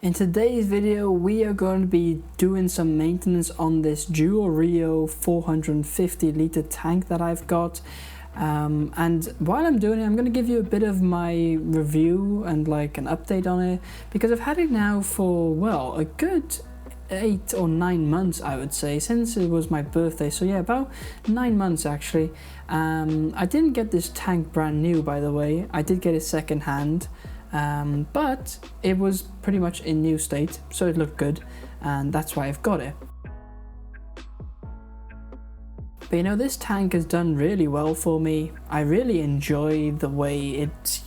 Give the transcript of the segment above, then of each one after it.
In today's video, we are going to be doing some maintenance on this Juwel Rio 450 litre tank that I've got. And while I'm doing it, I'm going to give you a bit of my review and like an update on it, because I've had it now for, well, a good 8 or 9 months, I would say, since it was my birthday. So yeah, about 9 months actually. I didn't get this tank brand new, by the way. I did get it second hand. But it was pretty much in new state, so it looked good, and that's why I've got it. But you know, this tank has done really well for me. I really enjoy the way it,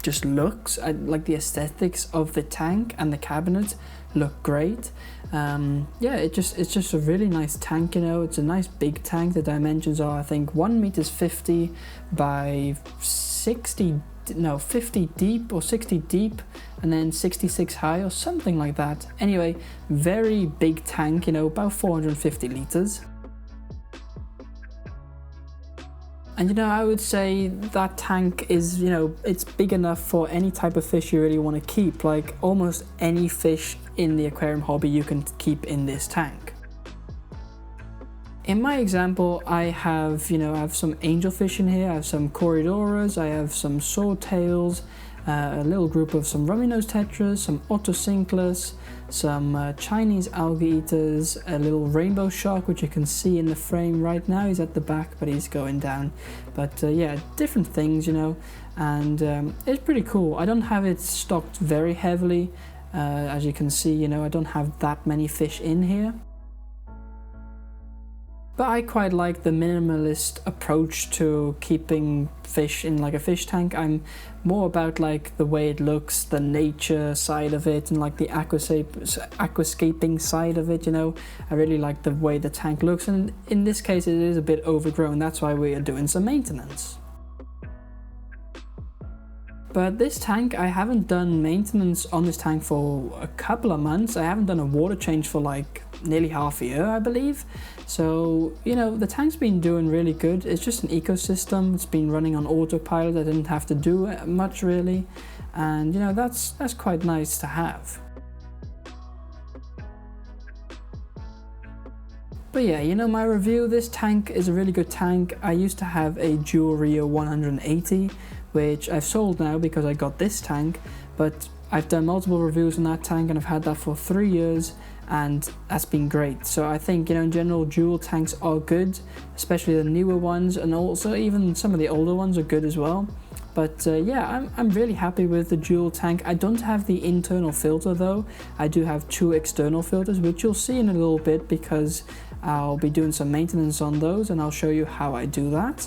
just looks. I like the aesthetics of the tank, and the cabinet look great. Yeah, it's just a really nice tank. It's a nice big tank. The dimensions are, I think, 1 meters 50 by 50 deep or 60 deep, and then 66 high or something like that. Anyway, very big tank, about 450 liters. And I would say that tank is, it's big enough for any type of fish you really want to keep. Like almost any fish in the aquarium hobby you can keep in this tank. In my example, I have some angelfish in here, I have some corridoras, I have some swordtails, a little group of some rummy nose tetras, some ottocinclus, some Chinese algae eaters, a little rainbow shark, which you can see in the frame right now. He's at the back, but he's going down. But yeah, different things, and it's pretty cool. I don't have it stocked very heavily. As you can see, I don't have that many fish in here. But I quite like the minimalist approach to keeping fish in like a fish tank. I'm more about like the way it looks, the nature side of it, and like the aquascaping side of it, I really like the way the tank looks, and in this case it is a bit overgrown. That's why we are doing some maintenance. But this tank, I haven't done maintenance on this tank for a couple of months. I haven't done a water change for like nearly half a year, I believe. So, the tank's been doing really good. It's just an ecosystem. It's been running on autopilot. I didn't have to do much really. And, that's quite nice to have. But yeah, my review, this tank is a really good tank. I used to have a Juwel Rio 180, which I've sold now because I got this tank, but I've done multiple reviews on that tank and I've had that for 3 years, and that's been great. So I think, in general, Juwel tanks are good, especially the newer ones, and also even some of the older ones are good as well. But yeah, I'm really happy with the Juwel tank. I don't have the internal filter though. I do have 2 external filters, which you'll see in a little bit because I'll be doing some maintenance on those, and I'll show you how I do that.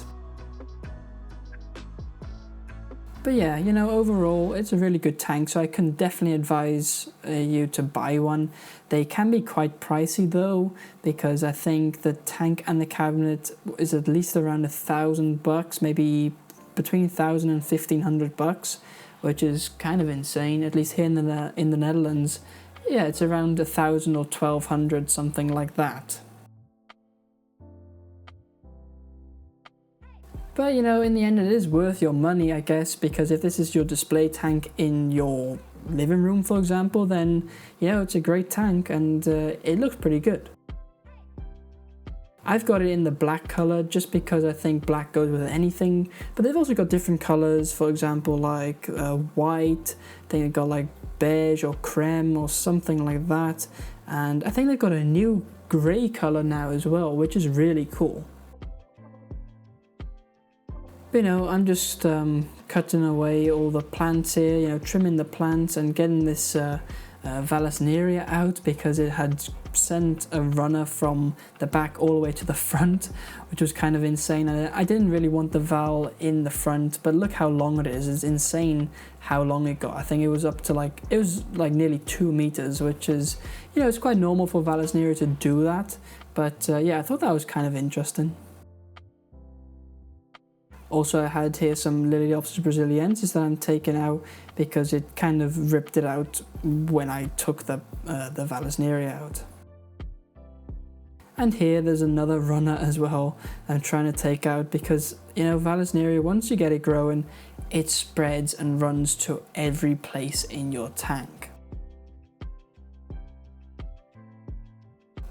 But yeah, overall, it's a really good tank, so I can definitely advise you to buy one. They can be quite pricey though, because I think the tank and the cabinet is at least around $1,000, maybe between 1,000 and 1,500 bucks, which is kind of insane. At least here in the Netherlands, yeah, it's around 1,000 or 1,200, something like that. But in the end it is worth your money, I guess, because if this is your display tank in your living room, for example, then it's a great tank, and it looks pretty good. I've got it in the black color just because I think black goes with anything, but they've also got different colors, for example like white, I think they've got like beige or creme or something like that, and I think they've got a new grey color now as well, which is really cool. But, I'm just cutting away all the plants here, trimming the plants and getting this Vallisneria out, because it had sent a runner from the back all the way to the front, which was kind of insane. And I didn't really want the val in the front, but look how long it is. It's insane how long it got. I think it was up to like nearly 2 meters, which is, it's quite normal for Vallisneria to do that. But yeah, I thought that was kind of interesting. Also, I had here some Liliopsis brasiliensis that I'm taking out because it kind of ripped it out when I took the Vallisneria out. And here there's another runner as well I'm trying to take out because, Vallisneria, once you get it growing, it spreads and runs to every place in your tank.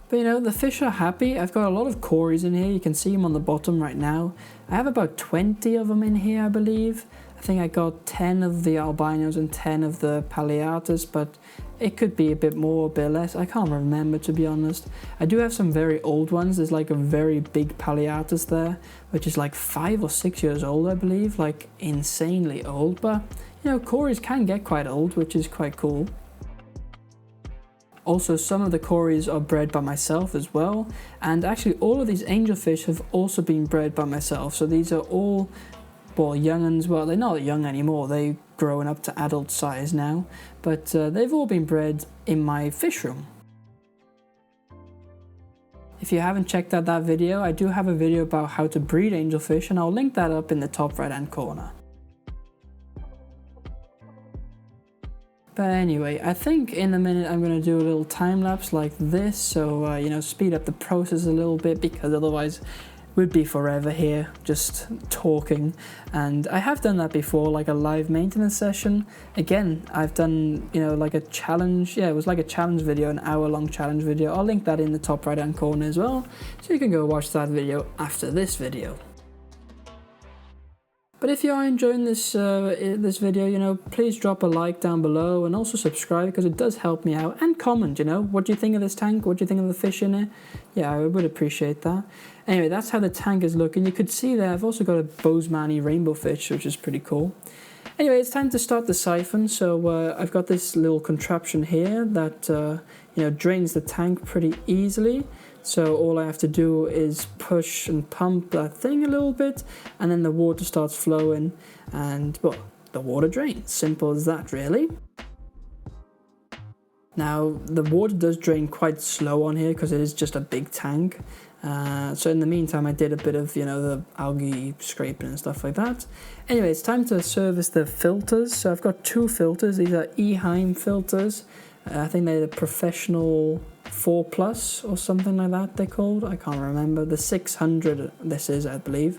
But you know, the fish are happy. I've got a lot of cories in here. You can see them on the bottom right now. I have about 20 of them in here, I believe. I think I got 10 of the albinos and 10 of the palliatus, but it could be a bit more, a bit less. I can't remember, to be honest. I do have some very old ones. There's like a very big palliatus there, which is like 5 or 6 years old, I believe, like insanely old. But you know, cories can get quite old, which is quite cool. Also, some of the cories are bred by myself as well, and actually all of these angelfish have also been bred by myself. So these are all, well, young'uns. Well, they're not young anymore, they've grown up to adult size now, but they've all been bred in my fish room. If you haven't checked out that video, I do have a video about how to breed angelfish, and I'll link that up in the top right hand corner. But anyway, I think in a minute I'm going to do a little time lapse like this, so you know, speed up the process a little bit, because otherwise we'd be forever here just talking. And I have done that before, like a live maintenance session. Again, I've done, you know, like a challenge. Yeah, it was like a challenge video, an hour-long challenge video. I'll link that in the top right-hand corner as well, so you can go watch that video after this video. But if you are enjoying this this video, you know, please drop a like down below, and also subscribe, because it does help me out, and comment, you know, what do you think of this tank? What do you think of the fish in it? Yeah, I would appreciate that. Anyway, that's how the tank is looking. You could see there I've also got a Bozeman rainbow fish, which is pretty cool. Anyway, it's time to start the siphon. So I've got this little contraption here that you know, drains the tank pretty easily. So all I have to do is push and pump that thing a little bit, and then the water starts flowing, and well, the water drains. Simple as that, really. Now, the water does drain quite slow on here because it is just a big tank. So in the meantime, I did a bit of, you know, the algae scraping and stuff like that. Anyway, it's time to service the filters. So I've got 2 filters. These are Eheim filters. I think they're the Professional 4 Plus or something like that they're called. I can't remember. The 600 this is, I believe.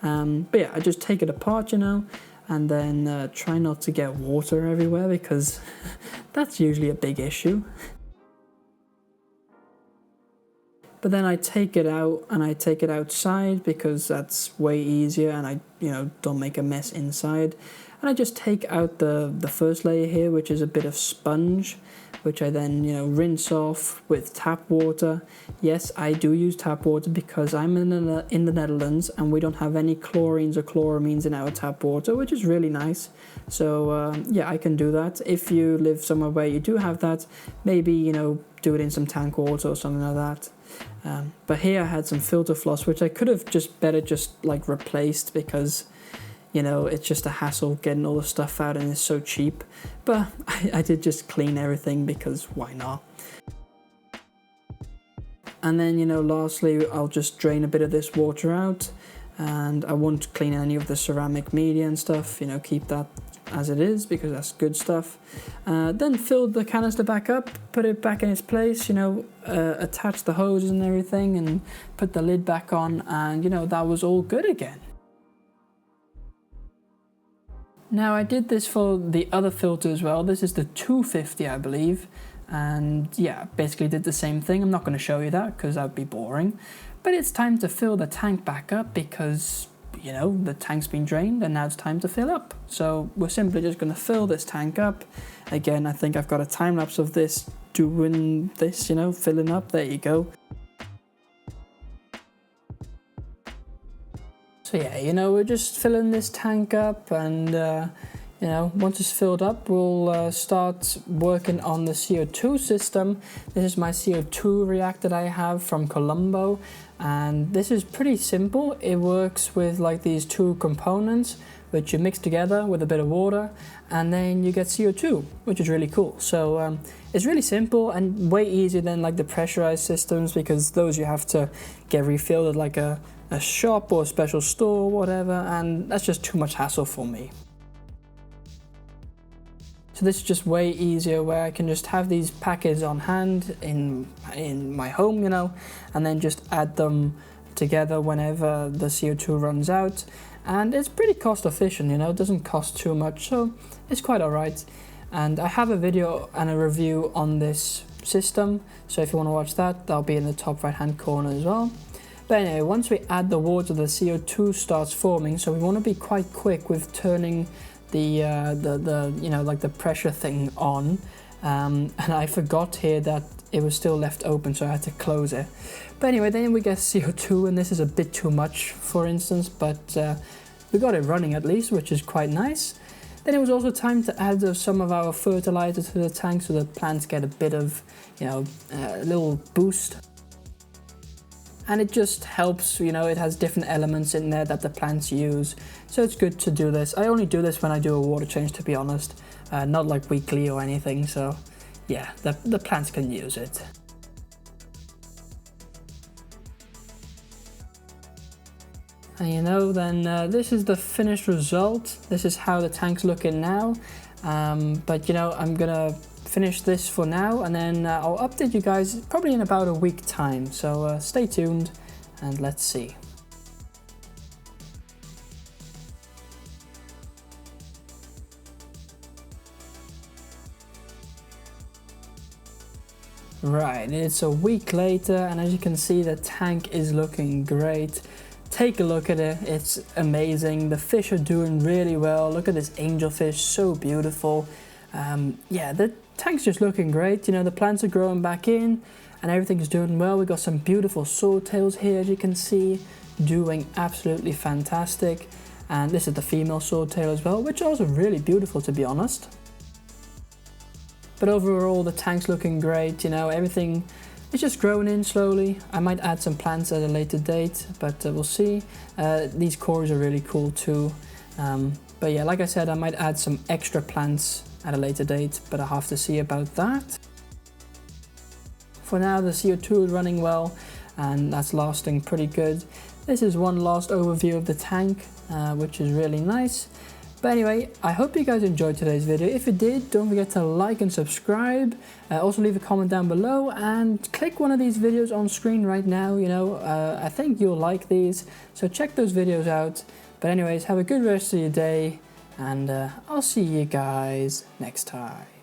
But yeah, I just take it apart, you know, and then try not to get water everywhere, because that's usually a big issue. But then I take it out and I take it outside, because that's way easier, and I, you know, don't make a mess inside. And I just take out the first layer here, which is a bit of sponge, which I then, you know, rinse off with tap water. Yes, I do use tap water because I'm in the Netherlands, and we don't have any chlorines or chloramines in our tap water, which is really nice. So yeah, I can do that. If you live somewhere where you do have that, maybe, you know, do it in some tank water or something like that. But here I had some filter floss, which I could have just like replaced, because, you know, it's just a hassle getting all the stuff out, and it's so cheap. But I did just clean everything, because why not? And then, you know, lastly, I'll just drain a bit of this water out, and I won't clean any of the ceramic media and stuff, you know, keep that as it is, because that's good stuff. Then fill the canister back up, put it back in its place, you know, attach the hoses and everything, and put the lid back on, and, you know, that was all good again. Now, I did this for the other filter as well. This is the 250, I believe. And yeah, basically did the same thing. I'm not going to show you that because that would be boring. But it's time to fill the tank back up, because, you know, the tank's been drained and now it's time to fill up. So we're simply just going to fill this tank up. Again, I think I've got a time lapse of this doing this, you know, filling up. There you go. So yeah, you know, we're just filling this tank up, and you know, once it's filled up, we'll start working on the CO2 system. This is my CO2 reactor that I have from Colombo, and this is pretty simple. It works with like these 2 components, which you mix together with a bit of water, and then you get CO2, which is really cool. So it's really simple and way easier than like the pressurized systems, because those you have to get refilled at like a shop or a special store or whatever, and that's just too much hassle for me. So this is just way easier, where I can just have these packets on hand in my home, you know, and then just add them together whenever the CO2 runs out. And it's pretty cost efficient, you know, it doesn't cost too much, so it's quite alright. And I have a video and a review on this system, so if you want to watch that, that'll be in the top right hand corner as well. But anyway, once we add the water, the CO2 starts forming, so we want to be quite quick with turning the you know, like the pressure thing on. And I forgot here that it was still left open, so I had to close it. But anyway, then we get CO2, and this is a bit too much, for instance, but we got it running at least, which is quite nice. Then it was also time to add some of our fertilizer to the tank, so the plants get a bit of, you know, a little boost. And it just helps, you know, it has different elements in there that the plants use, so it's good to do this. I only do this when I do a water change, to be honest, not like weekly or anything, so yeah, the plants can use it. And you know, then this is the finished result. This is how the tank's looking now, but you know, I'm gonna finish this for now, and then I'll update you guys probably in about a week time, so stay tuned and let's see. Right, it's a week later, and as you can see, the tank is looking great. Take a look at it, it's amazing. The fish are doing really well. Look at this angelfish, so beautiful. Yeah, the tank's just looking great. You know, the plants are growing back in and everything's doing well. We've got some beautiful swordtails here, as you can see, doing absolutely fantastic. And this is the female swordtail as well, which are also really beautiful, to be honest. But overall, the tank's looking great. You know, everything is just growing in slowly. I might add some plants at a later date, but we'll see. These cores are really cool too. But yeah, like I said, I might add some extra plants at a later date, but I'll have to see about that. For now, the CO2 is running well, and that's lasting pretty good. This is one last overview of the tank, which is really nice. But anyway, I hope you guys enjoyed today's video. If you did, don't forget to like and subscribe. Also leave a comment down below and click one of these videos on screen right now. You know, I think you'll like these, so check those videos out. But anyways, have a good rest of your day, and I'll see you guys next time.